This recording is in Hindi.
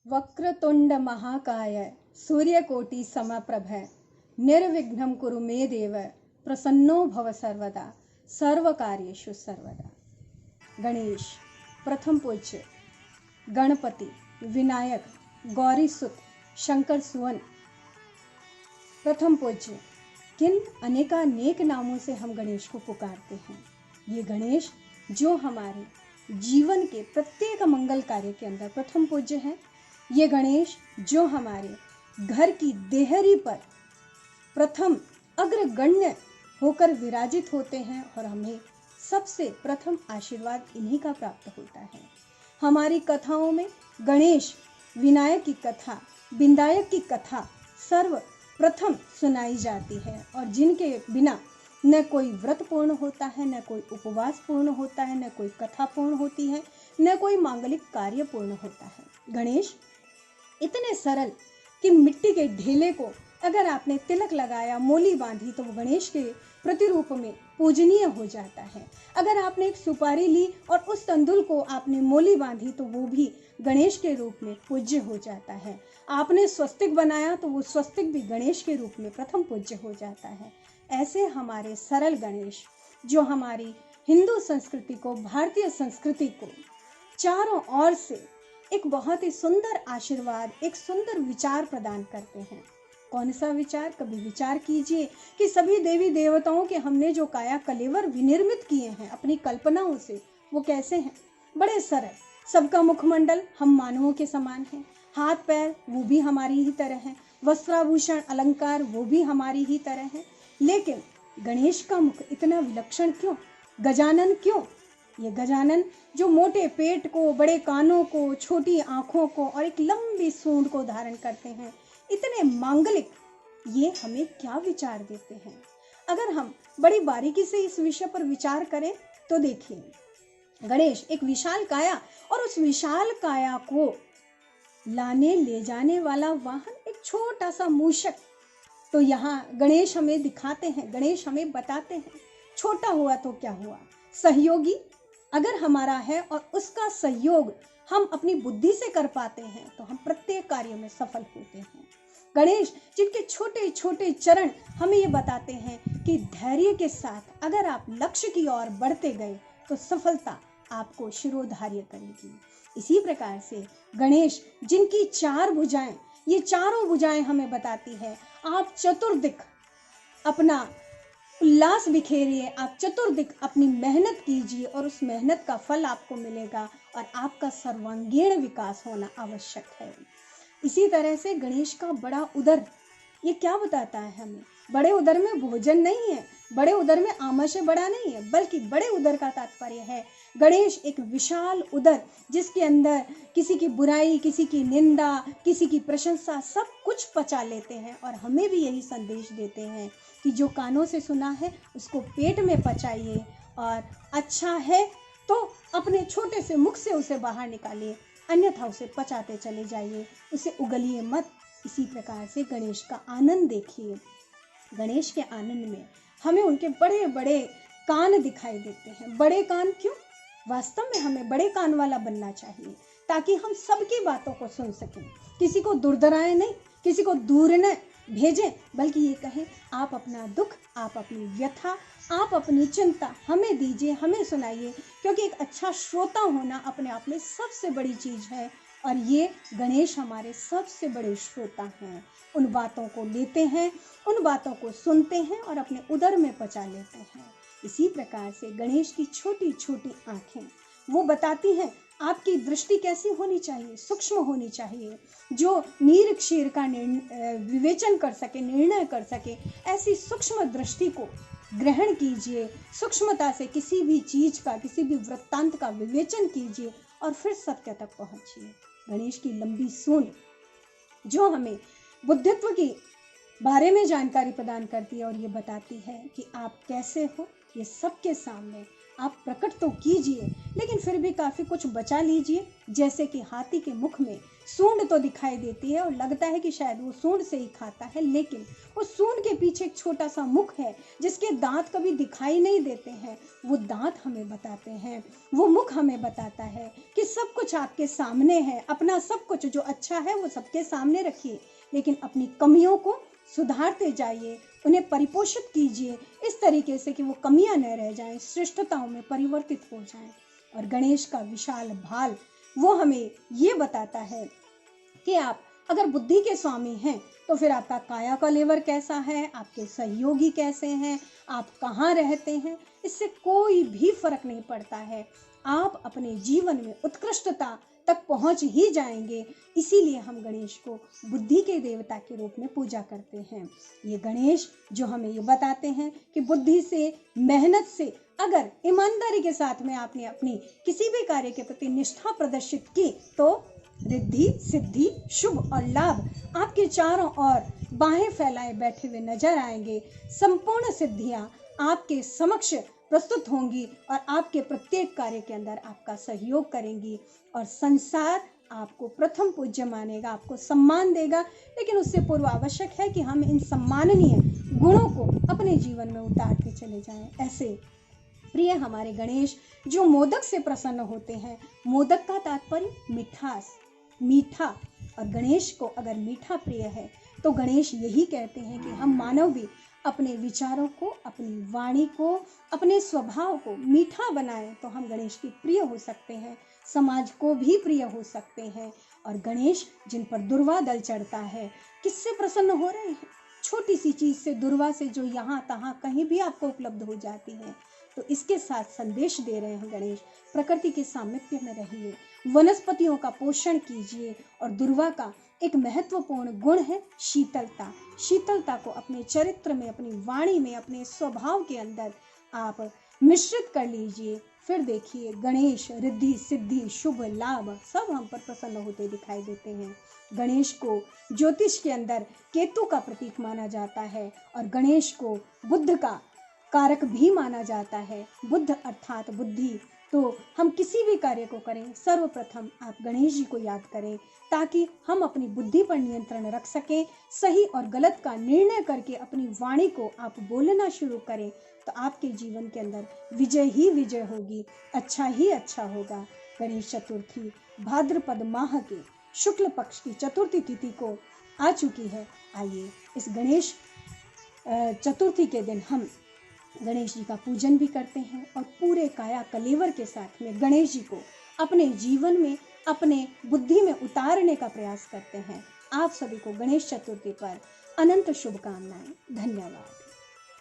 वक्रतुंड महाकाय सूर्यकोटि समप्रभ निर्विघ्नं कुरु मे देव प्रसन्नो भव सर्वदा सर्वकार्येषु सर्वदा। गणेश प्रथम पूज्य गणपति विनायक गौरी सुत शंकर सुवन प्रथम पूज्य, किन अनेकानेक नामों से हम गणेश को पुकारते हैं। ये गणेश जो हमारे जीवन के प्रत्येक मंगल कार्य के अंदर प्रथम पूज्य है। ये गणेश जो हमारे घर की देहरी पर प्रथम अग्रगण्य होकर विराजित होते हैं और हमें सबसे प्रथम आशीर्वाद इन्हीं का प्राप्त होता है। हमारी कथाओं में गणेश विनायक की कथा, विनायक की कथा सर्वप्रथम सुनाई जाती है और जिनके बिना न कोई व्रत पूर्ण होता है, न कोई उपवास पूर्ण होता है, न कोई कथा पूर्ण होती है, न कोई मांगलिक कार्य पूर्ण होता है। गणेश इतने सरल कि मिट्टी के ढेले को अगर आपने तिलक लगाया, मोली बांधी, तो वो गणेश के प्रतिरूप में पूजनीय हो जाता है। अगर आपने एक सुपारी ली और उस तंदुल को आपने मोली बांधी तो वो भी गणेश के रूप में पूज्य हो जाता है। आपने स्वस्तिक बनाया तो वो स्वस्तिक भी गणेश के रूप में प्रथम पूज्य हो जाता है। ऐसे हमारे सरल गणेश जो हमारी हिंदू संस्कृति को, भारतीय संस्कृति को चारों ओर से एक बहुत ही सुंदर आशीर्वाद, एक सुंदर विचार प्रदान करते हैं। कौन सा विचार? कभी विचार कीजिए कि सभी देवी देवताओं के हमने जो काया कलेवर विनिर्मित किए हैं अपनी कल्पनाओं से, वो कैसे हैं? बड़े सरल। सबका मुखमंडल हम मानवों के समान हैं, हाथ पैर वो भी हमारी ही तरह हैं, वस्त्राभूषण अलंकार वो भी हमारी ही तरह हैं। लेकिन गणेश का मुख इतना विलक्षण क्यों? गजानन क्यों? ये गजानन जो मोटे पेट को, बड़े कानों को, छोटी आंखों को और एक लंबी सूंड को धारण करते हैं, इतने मांगलिक, ये हमें क्या विचार देते हैं? अगर हम बड़ी बारीकी से इस विषय पर विचार करें तो देखिए, गणेश एक विशाल काया और उस विशाल काया को लाने ले जाने वाला वाहन एक छोटा सा मूषक। तो यहाँ गणेश हमें दिखाते हैं, गणेश हमें बताते हैं, छोटा हुआ तो क्या हुआ, सहयोगी अगर हमारा है और उसका सहयोग हम अपनी बुद्धि से कर पाते हैं तो हम प्रत्येक कार्य में सफल होते हैं। गणेश जिनके छोटे छोटे चरण हमें ये बताते हैं कि धैर्य के साथ अगर आप लक्ष्य की ओर बढ़ते गए तो सफलता आपको शिरोधार्य करेगी। इसी प्रकार से गणेश जिनकी चार भुजाएं, ये चारों भुजाएं हमें बताती है आप चतुर्दिक अपना उल्लास बिखेरिए, आप चतुर्दिक अपनी मेहनत कीजिए और उस मेहनत का फल आपको मिलेगा और आपका सर्वांगीण विकास होना आवश्यक है। इसी तरह से गणेश का बड़ा उदर, ये क्या बताता है हमें? बड़े उदर में भोजन नहीं है, बड़े उदर में आमाशय बड़ा नहीं है, बल्कि बड़े उदर का तात्पर्य है गणेश एक विशाल उदर जिसके अंदर किसी की बुराई, किसी की निंदा, किसी की प्रशंसा सब कुछ पचा लेते हैं और हमें भी यही संदेश देते हैं कि जो कानों से सुना है उसको पेट में पचाइए और अच्छा है तो अपने छोटे से मुख से उसे बाहर निकालिए, अन्यथा उसे पचाते चले जाइए, उसे उगलिए मत। इसी प्रकार से गणेश का आनंद देखिए। गणेश के आनंद में हमें उनके बड़े बड़े कान दिखाई देते हैं। बड़े कान क्यों? वास्तव में हमें बड़े कान वाला बनना चाहिए ताकि हम सबकी बातों को सुन सकें, किसी को दुर्दराएं नहीं, किसी को दूर न भेजें, बल्कि ये कहें आप अपना दुख, आप अपनी व्यथा, आप अपनी चिंता हमें दीजिए, हमें सुनाइए, क्योंकि एक अच्छा श्रोता होना अपने आप में सबसे बड़ी चीज़ है और ये गणेश हमारे सबसे बड़े श्रोता हैं। उन बातों को लेते हैं, उन बातों को सुनते हैं और अपने उदर में पचा लेते हैं। इसी प्रकार से गणेश की छोटी छोटी आँखें वो बताती हैं आपकी दृष्टि कैसी होनी चाहिए, सूक्ष्म होनी चाहिए, जो नीर क्षीर का विवेचन कर सके, निर्णय कर सके। ऐसी सूक्ष्म दृष्टि को ग्रहण कीजिए, सूक्ष्मता से किसी भी चीज का, किसी भी वृत्तांत का विवेचन कीजिए और फिर सत्य तक पहुंचिए। गणेश की लंबी सूंड जो हमें बुद्धित्व की बारे में जानकारी प्रदान करती है और ये बताती है कि आप कैसे हो, ये सबके सामने आप प्रकट तो कीजिए, लेकिन फिर भी काफी कुछ बचा लीजिए। जैसे कि हाथी के मुख में सूंड तो दिखाई देती है और लगता है कि शायद वो सूंड से ही खाता है, लेकिन उस सूंड के पीछे एक छोटा सा मुख है जिसके दांत कभी दिखाई नहीं देते हैं। वो दांत हमें बताते हैं, वो मुख हमें बताता है कि सब कुछ आपके सामने है। अपना सब कुछ जो अच्छा है वो सबके सामने रखिए, लेकिन अपनी कमियों को सुधारते जाइए, उन्हें परिपोषित कीजिए इस तरीके से कि वो कमियां न रह जाएं, श्रेष्ठताओं में परिवर्तित हो जाएं। और गणेश का विशाल भाल वो हमें ये बताता है कि आप अगर बुद्धि के स्वामी हैं तो फिर आपका काया का लेवर कैसा है, आपके सहयोगी कैसे हैं, आप कहाँ रहते हैं, इससे कोई भी फर्क नहीं पड़ता है। आप अपने जीवन में उत्कृष्टता तक पहुंच ही जाएंगे। इसीलिए हम गणेश को बुद्धि के देवता के रूप में पूजा करते हैं। ये गणेश जो हमें ये बताते हैं कि बुद्धि से, मेहनत से, अगर ईमानदारी के साथ में आपने अपनी किसी भी कार्य के प्रति निष्ठा प्रदर्शित की तो रिद्धि, सिद्धि, शुभ और लाभ आपके चारों ओर बाहें फैलाए बैठे हुए नजर आएंगे। संपूर्ण सिद्धियां आपके समक्ष प्रस्तुत होंगी और आपके प्रत्येक कार्य के अंदर आपका सहयोग करेंगी और संसार आपको प्रथम पूज्य मानेगा, आपको सम्मान देगा। लेकिन उससे पूर्व आवश्यक है कि हम इन सम्माननीय गुणों को अपने जीवन में उतारते चले जाएं। ऐसे प्रिय हमारे गणेश जो मोदक से प्रसन्न होते हैं। मोदक का तात्पर्य मिठास, मीठा, और गणेश को अगर मीठा प्रिय है तो गणेश यही कहते हैं कि हम मानव भी अपने विचारों को, अपनी वाणी को, अपने स्वभाव को मीठा बनाएं तो हम गणेश की प्रिय हो सकते हैं, समाज को भी प्रिय हो सकते हैं। और गणेश जिन पर दुर्वा दल चढ़ता है, किससे प्रसन्न हो रहे हैं? छोटी सी चीज से, दुर्वा से, जो यहाँ तहाँ कहीं भी आपको उपलब्ध हो जाती है। तो इसके साथ संदेश दे रहे हैं गणेश, प्रकृति के सामिप्य में रहिए, वनस्पतियों का पोषण कीजिए। और दुर्वा का एक महत्वपूर्ण गुण है शीतलता। शीतलता को अपने चरित्र में, अपनी वाणी में, अपने स्वभाव के अंदर आप मिश्रित कर लीजिए। फिर देखिए गणेश रिद्धि, सिद्धि, शुभ, लाभ सब हम पर प्रसन्न होते दिखाई देते हैं। गणेश को ज्योतिष के अंदर केतु का प्रतीक माना जाता है और गणेश को बुद्ध का कारक भी माना जाता है। बुद्ध अर्थात बुद्धि। तो हम किसी भी कार्य को करें, सर्वप्रथम आप गणेश जी को याद करें ताकि हम अपनी बुद्धि पर नियंत्रण रख सकें। सही और गलत का निर्णय करके अपनी वाणी को आप बोलना शुरू करें तो आपके जीवन के अंदर विजय ही विजय होगी, अच्छा ही अच्छा होगा। गणेश चतुर्थी भाद्रपद माह के शुक्ल पक्ष की चतुर्थी तिथि को आ चुकी है। आइए इस गणेश चतुर्थी के दिन हम गणेश जी का पूजन भी करते हैं और पूरे काया कलेवर के साथ में गणेश जी को अपने जीवन में, अपने बुद्धि में उतारने का प्रयास करते हैं। आप सभी को गणेश चतुर्थी पर अनंत शुभकामनाएं। धन्यवाद।